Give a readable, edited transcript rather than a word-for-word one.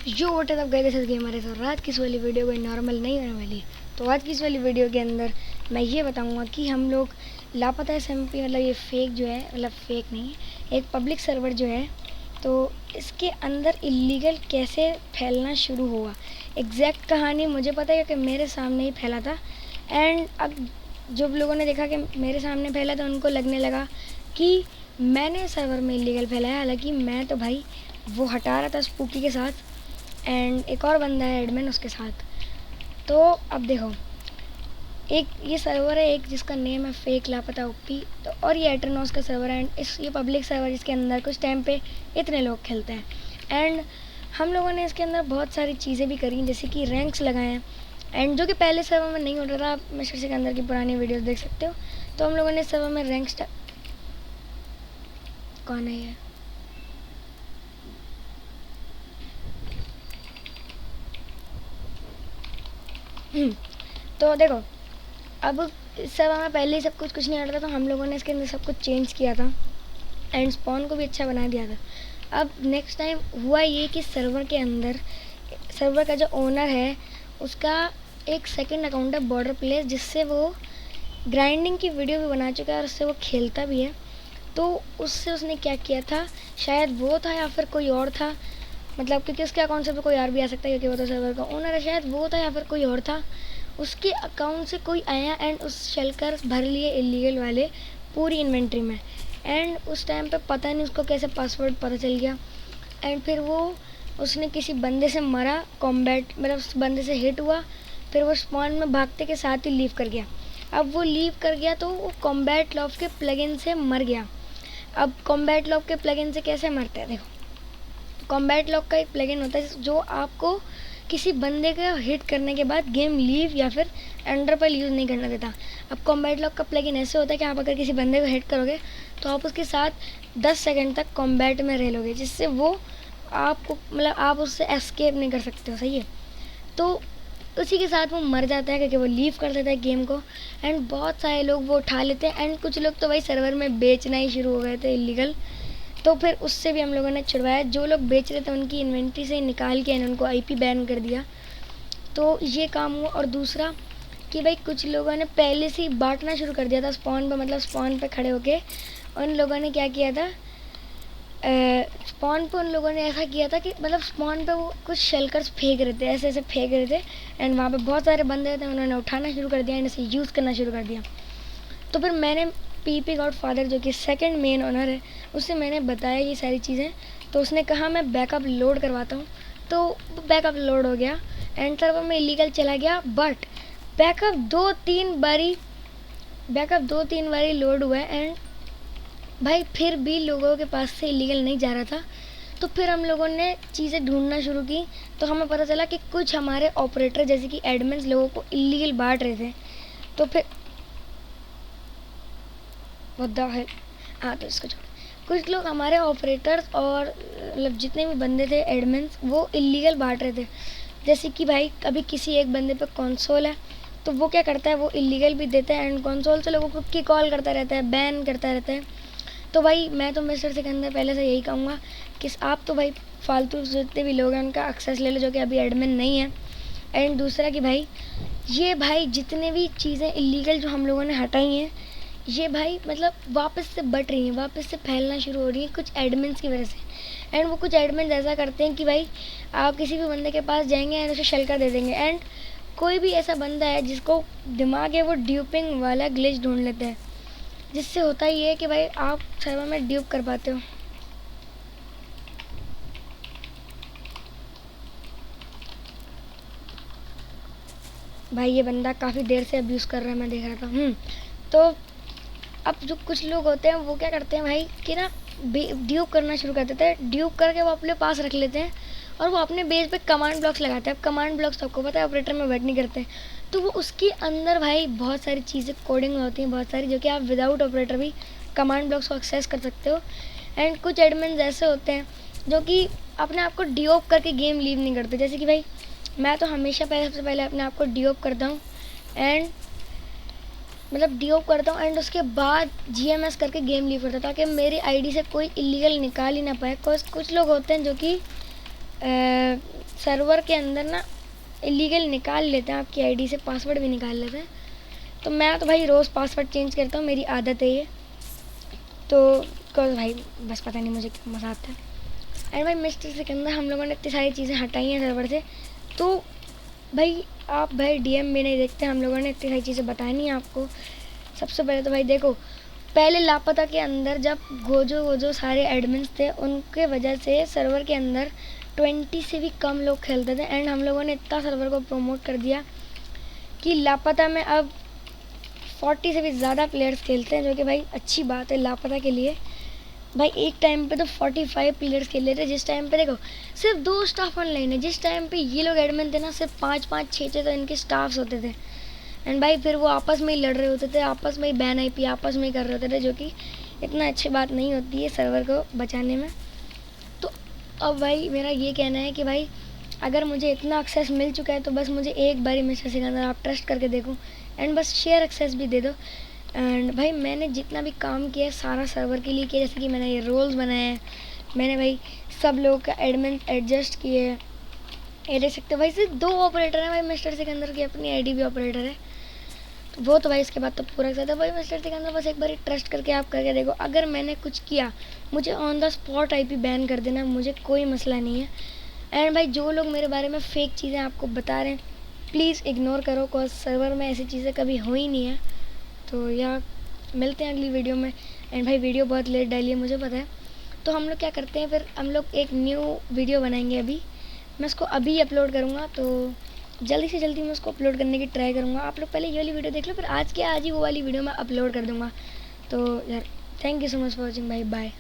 जो what is up guys, this is gamer है। और आज की इस वाली वीडियो कोई नॉर्मल नहीं होने वाली। तो आज की इस वाली वीडियो के अंदर मैं ये बताऊंगा कि हम लोग लापता SMP मतलब ये फेक जो है, मतलब फेक नहीं, एक पब्लिक सर्वर जो है, तो इसके अंदर इलीगल कैसे फैलना शुरू हुआ। एग्जैक्ट कहानी मुझे पता है कि मेरे सामने ही फैला था। एंड अब जो लोगों ने देखा कि मेरे सामने फैला तो उनको लगने लगा कि मैंने सर्वर में इलीगल फैलाया। हालांकि मैं तो भाई वो हटा रहा था स्पूकी के साथ, एंड एक और बंदा है एडमिन उसके साथ। तो अब देखो, एक ये सर्वर है, एक जिसका नेम है फेक लापता ओपी, तो और ये एटरनॉस का सर्वर है। एंड ये पब्लिक सर्वर जिसके अंदर कुछ टाइम पे इतने लोग खेलते हैं। एंड हम लोगों ने इसके अंदर बहुत सारी चीज़ें भी करी, जैसे कि रैंक्स लगाए हैं, एंड जो कि पहले सर्वर में नहीं हो रहा था। आप मिस्टर के अंदर की पुरानी वीडियोस देख सकते हो। तो हम लोगों ने इस सर्वर में रैंक्स कौन है ये? तो देखो, अब इस सर्वर में पहले ही सब कुछ नहीं आ रहा था, तो हम लोगों ने इसके अंदर सब कुछ चेंज किया था एंड स्पॉन को भी अच्छा बना दिया था। अब नेक्स्ट टाइम हुआ ये कि सर्वर के अंदर सर्वर का जो ओनर है उसका एक सेकंड अकाउंट है बॉर्डर प्लेस, जिससे वो ग्राइंडिंग की वीडियो भी बना चुका है और उससे वो खेलता भी है। तो उससे उसने क्या किया था, शायद वो था या फिर कोई और था, मतलब क्योंकि उसके अकाउंट से तो कोई और भी आ सकता है क्योंकि वो तो सर्वर का ओनर है। शायद वो था या फिर कोई और था। उसके अकाउंट से कोई आया एंड उस शेल्कर भर लिए इलीगल वाले पूरी इन्वेंट्री में। एंड उस टाइम पे पता नहीं उसको कैसे पासवर्ड पता चल गया। एंड फिर वो उसने किसी बंदे से मरा, कॉम्बैट मतलब उस बंदे से हिट हुआ। फिर वो स्पॉन में भागते के साथ ही लीव कर गया। अब वो लीव कर गया तो वो कॉम्बैट लॉक के प्लगइन से मर गया। अब कॉम्बैट लॉक के प्लगइन से कैसे मरते हैं, देखो, कॉम्बैट लॉक का एक प्लगइन होता है जो आपको किसी बंदे का हिट करने के बाद गेम लीव या फिर एंडर पर यूज़ नहीं करना देता। अब कॉम्बैट लॉक का प्लगइन ऐसे होता है कि आप अगर किसी बंदे को हिट करोगे तो आप उसके साथ 10 सेकंड तक कॉम्बैट में रह लोगे, जिससे वो आपको मतलब आप उससे एस्केप नहीं कर सकते हो। सही है, तो उसी के साथ वो मर जाता है क्योंकि वो लीव कर देता है गेम को। एंड बहुत सारे लोग वो उठा लेते हैं एंड कुछ लोग तो भाई सर्वर में बेचना ही शुरू हो गए थे इलीगल। तो फिर उससे भी हम लोगों ने छुड़वाया। जो लोग बेच रहे थे उनकी इन्वेंट्री से निकाल के उनको IP बैन कर दिया। तो ये काम हुआ। और दूसरा कि भाई कुछ लोगों ने पहले से ही बांटना शुरू कर दिया था स्पॉन पे, मतलब स्पॉन पे खड़े होके उन लोगों ने क्या किया था, स्पॉन पे उन लोगों ने ऐसा किया था कि मतलब स्पॉन पे वो कुछ शेल्कर्स फेंक रहे थे, ऐसे ऐसे फेंक रहे थे। एंड वहाँ पे बहुत सारे बंदे थे, उन्होंने उठाना शुरू कर दिया एंड इसे यूज़ करना शुरू कर दिया। तो फिर मैंने PP गॉडफादर जो कि सेकंड मेन ओनर है, उससे मैंने बताया ये सारी चीज़ें। तो उसने कहा मैं बैकअप लोड करवाता हूँ। तो बैकअप लोड हो गया एंड सर्वर में इलीगल चला गया। बट बैकअप दो तीन बारी लोड हुआ एंड भाई फिर भी लोगों के पास से इलीगल नहीं जा रहा था। तो फिर हम लोगों ने चीज़ें ढूंढना शुरू की। तो हमें पता चला कि कुछ हमारे ऑपरेटर जैसे कि एडमिन्स लोगों को इलीगल बांट रहे थे। तो फिर मुद्दा है, हाँ तो इसको छोड़, कुछ लोग हमारे ऑपरेटर्स और मतलब जितने भी बंदे थे एडमिन्स वो इलीगल बांट रहे थे। जैसे कि भाई अभी किसी एक बंदे पे कंसोल है तो वो क्या करता है, वो इलीगल भी देता है एंड कंसोल से लोगों को की कॉल करता रहता है, बैन करता रहता है। तो भाई मैं तो मिस्टर से के अंदर पहले से यही कहूँगा कि आप तो भाई फालतू जितने भी लोग हैं उनका एक्सेस ले लो जो कि अभी एडमिन नहीं है। एंड दूसरा कि भाई ये भाई जितने भी चीज़ें इलीगल जो हम लोगों ने हटाई हैं, ये भाई मतलब वापस से बढ़ रही हैं, वापस से फैलना शुरू हो रही है कुछ एडमिन्स की वजह से। एंड वो कुछ एडमिन्स ऐसा करते हैं कि भाई आप किसी भी बंदे के पास जाएंगे एंड उसे शेल्कर दे देंगे। एंड कोई भी ऐसा बंदा है जिसको दिमाग है वो ड्यूपिंग वाला ग्लिच ढूंढ लेते हैं, जिससे होता ही है कि भाई आप सर्वर में ड्यूप कर पाते हो। भाई ये बंदा काफ़ी देर से अब्यूज़ कर रहा है, मैं देख रहा था। तो अब जो कुछ लोग होते हैं वो क्या करते हैं भाई कि ना ड्यूप करना शुरू कर देते हैं। ड्यूप करके वो अपने पास रख लेते हैं और वो अपने बेस पे कमांड ब्लॉक्स लगाते हैं। अब कमांड ब्लॉक्स आपको पता है ऑपरेटर में वर्क नहीं करते, तो वो उसके अंदर भाई बहुत सारी चीज़ें कोडिंग होती हैं बहुत सारी, जो कि आप विदाउट ऑपरेटर भी कमांड ब्लॉक्स को एक्सेस कर सकते हो। एंड कुछ एडमिन्स ऐसे होते हैं जो कि अपने आप को डीओप करके गेम लीव नहीं करते। जैसे कि भाई मैं तो हमेशा सबसे पहले अपने आप को डीओप करता हूँ एंड मतलब डीओप करता हूँ एंड उसके बाद GMS करके गेम लीव करता हूँ, ताकि मेरी ID से कोई इलीगल निकाल ही ना पाए। कुछ लोग होते हैं जो कि सर्वर के अंदर ना इलीगल निकाल लेते हैं, आपकी आईडी से पासवर्ड भी निकाल लेते हैं। तो मैं तो भाई रोज़ पासवर्ड चेंज करता हूँ, मेरी आदत है ये। तो भाई बस पता नहीं मुझे क्यों मज़ा आता है। एंड भाई मिस्टर सिकंदर हम लोगों ने इतनी सारी चीज़ें हटाई हैं सर्वर से। तो भाई आप भाई डीएम भी नहीं देखते, हम लोगों ने इतनी सारी चीज़ें बताई नहीं आपको। सबसे पहले तो भाई देखो, पहले लापता के अंदर जब गोजो सारे एडमिन्स थे, उनके वजह से सर्वर के अंदर 20 से भी कम लोग खेलते थे। एंड हम लोगों ने इतना सर्वर को प्रमोट कर दिया कि लापता में अब 40 से भी ज़्यादा प्लेयर्स खेलते हैं, जो कि भाई अच्छी बात है लापता के लिए। भाई एक टाइम पे तो 45 प्लेयर्स खेल लेते, जिस टाइम पे देखो सिर्फ 2 स्टाफ ऑनलाइन है। जिस टाइम पे ये लोग एडमिन थे ना, सिर्फ 5-5 6-6 तो इनके स्टाफ्स होते थे। एंड भाई फिर वो आपस में ही लड़ रहे होते थे, आपस में ही बैन आईपी आपस में ही कर रहे होते थे, जो कि इतना अच्छी बात नहीं होती है सर्वर को बचाने में। तो अब भाई मेरा ये कहना है कि भाई अगर मुझे इतना एक्सेस मिल चुका है तो बस मुझे एक बारी मिस्टर सिकंदर आप ट्रस्ट करके देखो एंड बस शेयर एक्सेस भी दे दो। एंड भाई मैंने जितना भी काम किया है सारा सर्वर के लिए किया, जैसे कि मैंने ये रोल्स बनाए हैं, मैंने भाई सब लोगों का एडमिन एडजस्ट किए हैं। ये देख सकते हो भाई सिर्फ 2 ऑपरेटर हैं भाई मिस्टर सिकंदर की, अपनी आईडी भी ऑपरेटर है। तो वो तो भाई इसके बाद तो पूरा कर था भाई मिस्टर सिकंदर, बस एक बार ट्रस्ट करके आप करके देखो। अगर मैंने कुछ किया मुझे on the spot IP ban कर देना, मुझे कोई मसला नहीं है। एंड भाई जो लोग मेरे बारे में फेक चीज़ें आपको बता रहे हैं प्लीज़ इग्नोर करो, कॉज सर्वर में ऐसी चीज़ें कभी हो ही नहीं है। तो या मिलते हैं अगली वीडियो में। एंड भाई वीडियो बहुत लेट डाली है मुझे पता है, तो हम लोग क्या करते हैं फिर, हम लोग एक न्यू वीडियो बनाएंगे। अभी मैं उसको अभी अपलोड करूँगा, तो जल्दी से जल्दी मैं उसको अपलोड करने की ट्राई करूँगा। आप लोग पहले ये वाली वीडियो देख लो, फिर आज के आज ही वो वाली वीडियो मैं अपलोड कर दूँगा। तो यार thank you so much for watching भाई, बाय।